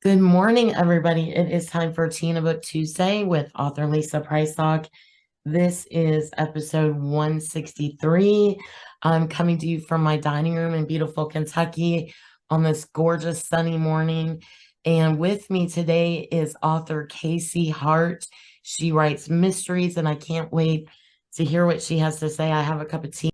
Good morning, everybody. It is time for Tina Book Tuesday with author Lisa Prysock. This is episode 163. I'm coming to you from my dining room in beautiful Kentucky on this gorgeous sunny morning. And with me today is author Casey Hart. She writes mysteries, and I can't wait to hear what she has to say. I have a cup of tea.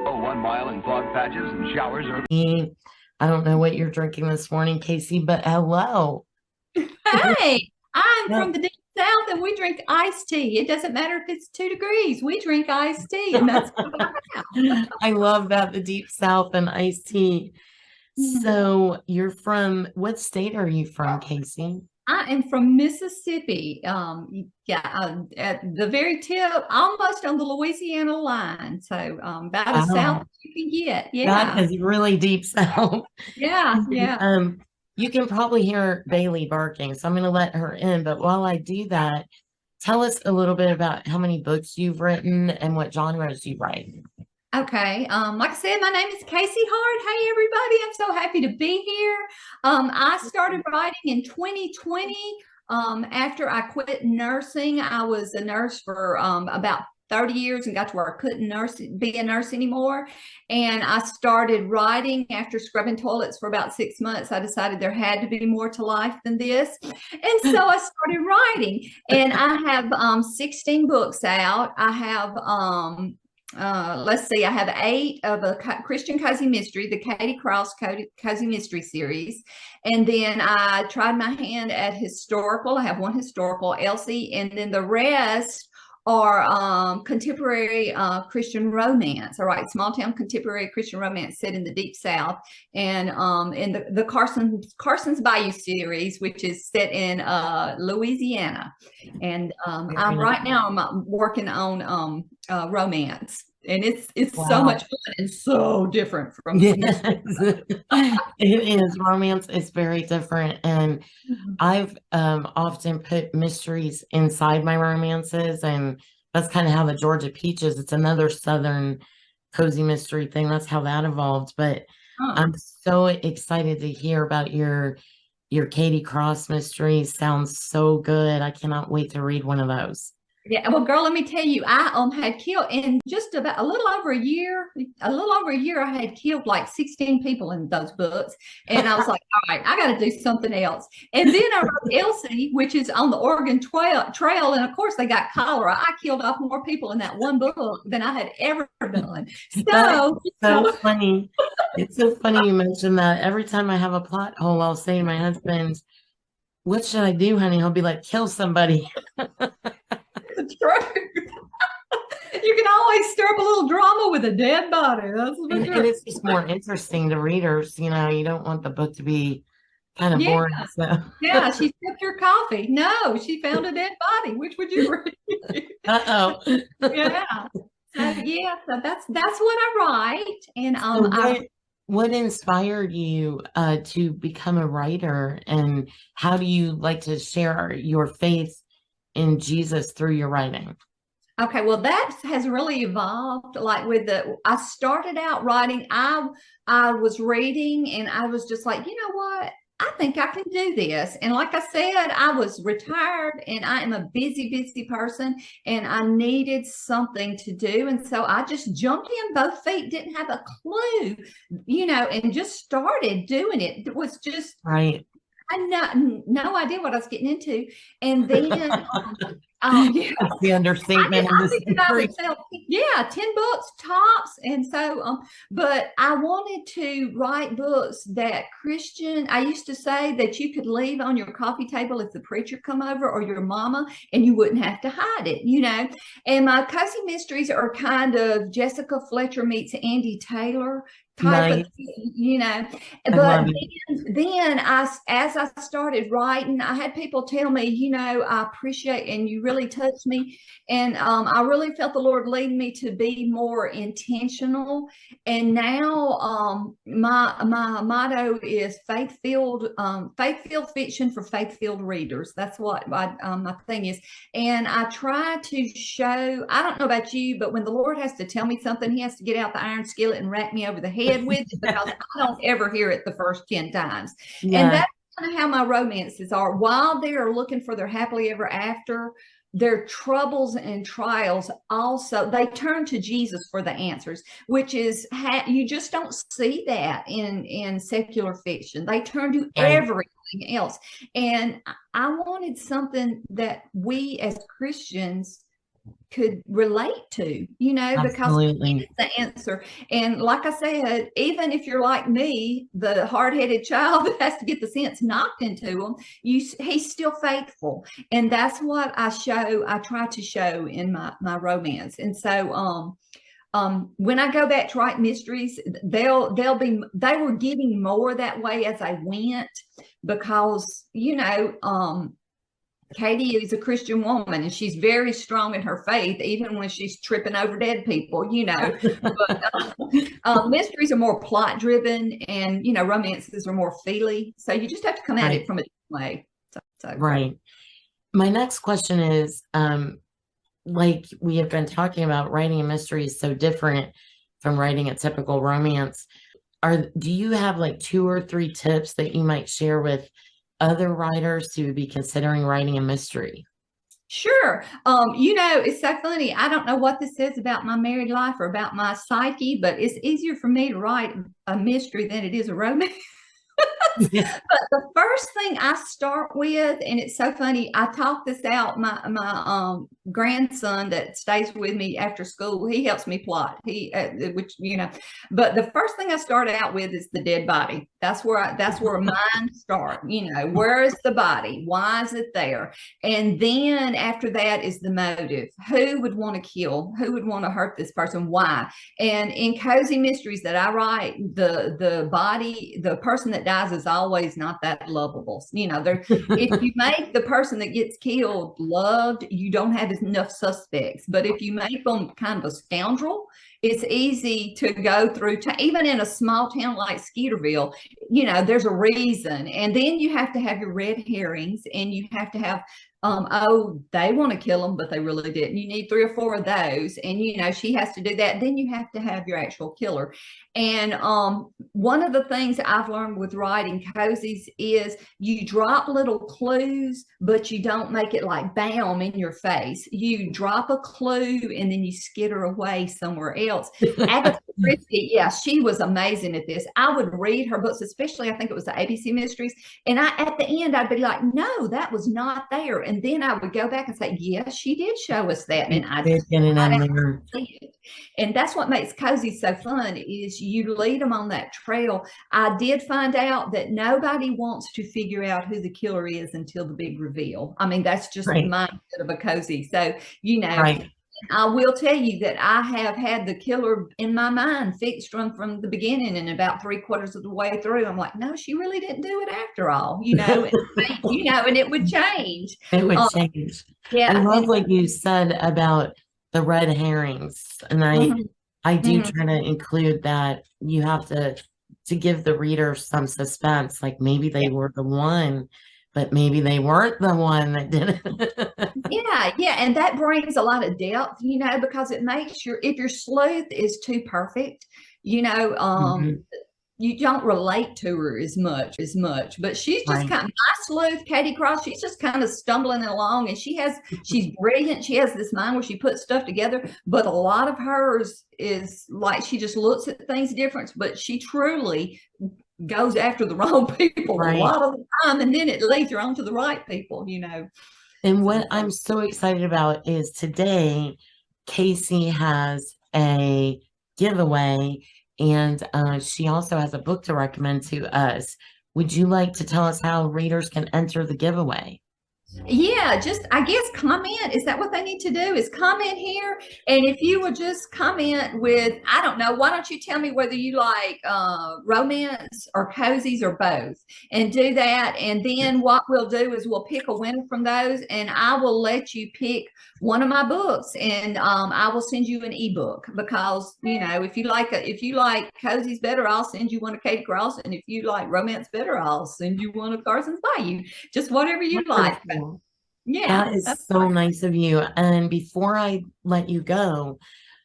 Oh, 1 mile in fog patches and showers are. I don't know what you're drinking this morning, Casey, but hello. Hey, I'm Yeah. from the deep south and we drink iced tea. It doesn't matter if it's 2 degrees. We drink iced tea, and that's what I have. I love that, the deep south and iced tea. Mhm. So you're from what state are you from, Casey? I am from Mississippi. At the very tip, almost on the Louisiana line. So about as south Wow, as you can get. that Yeah. is really deep south. Yeah. Yeah. You can probably hear Bailey barking, so I'm going to let her in. But while I do that, tell us a little bit about how many books you've written and what genres you write. Okay. Like I said, my name is Casey Hart. Hey, everybody. I'm so happy to be here. I started writing in 2020. After I quit nursing, I was a nurse for about 30 years and got to where I couldn't be a nurse anymore. And I started writing after scrubbing toilets for about 6 months. I decided there had to be more to life than this. And so I started writing. And I have 16 books out. I have let's see, I have 8 of a Christian cozy mystery, the Katie Cross cozy mystery series. And then I tried my hand at historical. I have one historical, Elsie, and then the rest are contemporary Christian romance. All right, small town contemporary Christian romance set in the deep south, and in the Carson's Bayou series, which is set in Louisiana. And right now I'm working on romance, and it's so Wow. much fun and so different from Yes, it is. Romance is very different. And I've often put mysteries inside my romances, and that's kind of how the Georgia Peaches, it's another Southern cozy mystery thing. That's how that evolved. But I'm so excited to hear about your Katie Cross mystery. Sounds so good. I cannot wait to read one of those. Yeah, well, girl, let me tell you, I had killed in just about a little over a year. I had killed like 16 people in those books, and I was like, all right, I got to do something else. And then I wrote Elsie, which is on the Oregon Trail, and of course they got cholera. I killed off more people in that one book than I had ever done. So funny. It's so funny you mentioned that. Every time I have a plot hole, I'll say to my husband, "What should I do, honey?" He'll be like, "Kill somebody." The truth. You can always stir up a little drama with a dead body. That's the And truth. it's just more interesting to readers. You don't want the book to be kind of Yeah. boring. So. Yeah, she sipped your coffee. No, she found a dead body. Which would you read? Uh-oh. Yeah. So that's what I write. And So what inspired you to become a writer, and how do you like to share your faith in Jesus through your writing? Okay, well, that has really evolved. Like I started out writing. I was reading, and I was just like, you know what? I think I can do this. And like I said, I was retired, and I am a busy, busy person, and I needed something to do. And so I just jumped in both feet, didn't have a clue, and just started doing it. It was just Right. I had no idea what I was getting into. And then yeah, That's the understatement of I this think that I would story. sell 10 books tops. And so but I wanted to write books that I used to say that you could leave on your coffee table if the preacher come over, or your mama, and you wouldn't have to hide it. And my cozy mysteries are kind of Jessica Fletcher meets Andy Taylor type of, Nice. you know. I But love it. then as I started writing, I had people tell me, I appreciate, and you really touched me. And I really felt the Lord lead me to be more intentional. And now my motto is faith-filled fiction for faith-filled readers. That's what my thing is. And I try to show, I don't know about you, but when the Lord has to tell me something, he has to get out the iron skillet and rack me over the head with it, because I don't ever hear it the first 10 times. And Yeah, that's kind of how my romances are. While they're looking for their happily ever after, their troubles and trials also, they turn to Jesus for the answers, which is you just don't see that in secular fiction. They turn to right. everything else. And I wanted something that we as Christians could relate to, because Absolutely. the answer. And like I said, even if you're like me, the hard-headed child that has to get the sense knocked into him, he's still faithful. And that's what I try to show in my romance. And so when I go back to write mysteries, they were getting more that way as I went, because Katie is a Christian woman, and she's very strong in her faith, even when she's tripping over dead people, But mysteries are more plot driven, and romances are more feely. So you just have to come at Right. it from a different way. So. Right. My next question is, like we have been talking about, writing a mystery is so different from writing a typical romance. Do you have like 2 or 3 tips that you might share with other writers who would be considering writing a mystery? Sure. It's so funny. I don't know what this says about my married life or about my psyche, but it's easier for me to write a mystery than it is a romance. Yeah. But the first thing I start with, and it's so funny, I talk this out. My grandson that stays with me after school, he helps me plot. But the first thing I start out with is the dead body. That's where mine start. Where is the body? Why is it there? And then after that is the motive. Who would want to kill? Who would want to hurt this person? Why? And in cozy mysteries that I write, the person that dies is always not that lovable. If you make the person that gets killed loved, you don't have enough suspects. But if you make them kind of a scoundrel, it's easy to go through even in a small town like Skeeterville, there's a reason. And then you have to have your red herrings, and you have to have they want to kill them, but they really didn't. You need 3 or 4 of those, and she has to do that. Then you have to have your actual killer. And one of the things I've learned with writing cozies is you drop little clues, but you don't make it like bam in your face. You drop a clue and then you skitter away somewhere else. Agatha Christie, yeah, she was amazing at this. I would read her books, especially I think it was the ABC Mysteries, and at the end I'd be like, no, that was not there. And then I would go back and say, yes, she did show us that. And I Did get it in there. And that's what makes cozy so fun, is you lead them on that trail. I did find out that nobody wants to figure out who the killer is until the big reveal. I mean, that's just Right. the mindset of a cozy. So, Right. I will tell you that I have had the killer in my mind fixed from the beginning, and about 3/4 of the way through, I'm like, no, she really didn't do it after all, and it would change. It would change. Yeah. I love what you said about the red herrings. And I do try to include that. You have to give the reader some suspense, like maybe they were the one, but maybe they weren't the one that did it. Yeah, and that brings a lot of depth, because it makes if your sleuth is too perfect, Mhm. you don't relate to her as much, but she's just Right. kind of my sleuth, Katie Cross. She's just kind of stumbling along, and she's brilliant. She has this mind where she puts stuff together, but a lot of hers is like, she just looks at things different, but she truly goes after the wrong people a Right. lot of the time, and then it leads her on to the right people, And what I'm so excited about is today, Casey has a giveaway, and she also has a book to recommend to us. Would you like to tell us how readers can enter the giveaway? Yeah, just I guess comment. Is that what they need to do? Is comment here. And if you would just comment with, I don't know, why don't you tell me whether you like romance or cozies or both, and do that. And then what we'll do is we'll pick a winner from those, and I will let you pick one of my books, and I will send you an ebook, because if you like cozies better, I'll send you one of Katie Cross, and if you like romance better, I'll send you one of Carson's Bayou. Just whatever you like. Wonderful. Yeah, That is that's so nice of you. And before I let you go,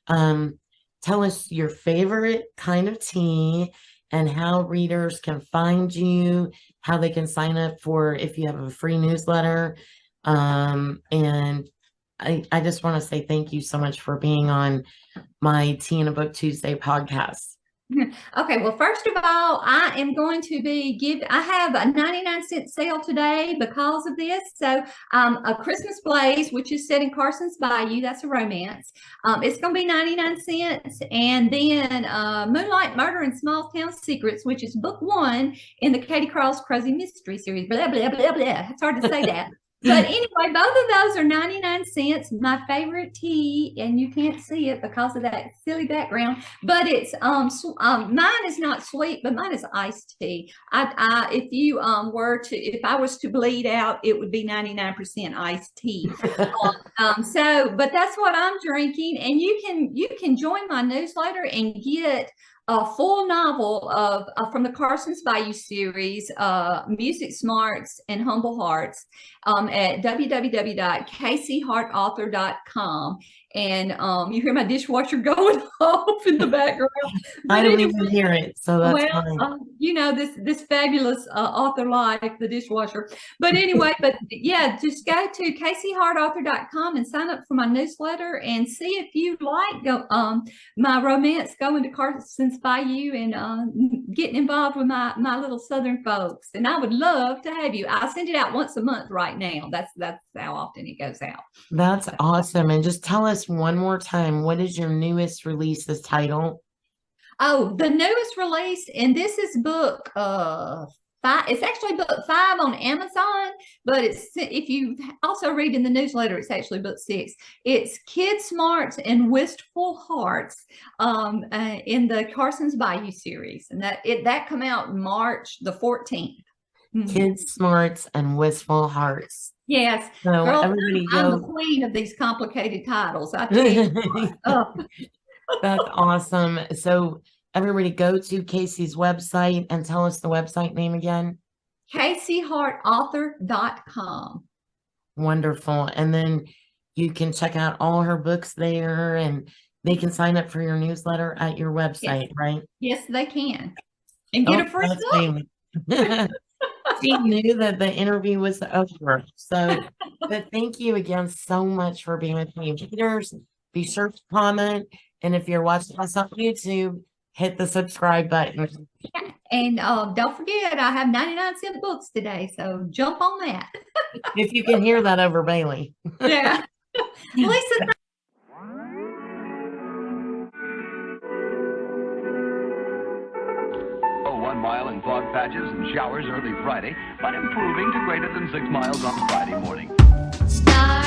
um, tell us your favorite kind of tea and how readers can find you, how they can sign up for if you have a free newsletter. And I just want to say thank you so much for being on my Tea in a Book Tuesday podcast. Okay, well, first of all, I am going to I have a 99-cent sale today because of this. So A Christmas Blaze, which is set in Carson's Bayou, that's a romance. It's going to be 99 cents. And then Moonlight Murder and Small Town Secrets, which is book 1 in the Katie Cross Crazy Mystery series. Blah, blah, blah, blah. It's hard to say that. But anyway, both of those are 99 cents. My favorite tea, and you can't see it because of that silly background, but it's mine is not sweet, but mine is iced tea. If I was to bleed out, it would be 99% iced tea. But that's what I'm drinking, and you can join my newsletter and get a full novel of from the Carson's Bayou series, Music Smarts and Humble Hearts, at www.caseyhartauthor.com. And you hear my dishwasher going off in the background. I don't even hear it, so that's fine. This fabulous author life, the dishwasher. But anyway, yeah, just go to caseyhartauthor.com and sign up for my newsletter and see if you like my romance going to Carson's Bayou and getting involved with my little Southern folks. And I would love to have you. I send it out once a month right now. That's how often it goes out. That's awesome. And just tell us one more time, what is your newest release's title? Oh, the newest release, and this is book 5. It's actually book 5 on Amazon, but if you also read in the newsletter, it's actually book 6. It's Kid Smarts and Wistful Hearts in the Carson's Bayou series, and that come out March the 14th. Kid Smarts and Wistful Hearts. Yes. So Girl, everybody I'm go. the queen of these complicated titles. I tell you. That's awesome. So everybody go to Casey's website and tell us the website name again. caseyhartauthor.com. Wonderful. And then you can check out all her books there, and they can sign up for your newsletter at your website, right? Yes, they can. And get a free book. She knew that the interview was over. So, but thank you again so much for being with me. Readers, be sure to comment. And if you're watching us on YouTube, hit the subscribe button. And don't forget, I have 99-cent books today. So jump on that. If you can hear that over Bailey. Yeah. Lisa, One mile in fog patches and showers early Friday, but improving to greater than 6 miles on Friday morning. Star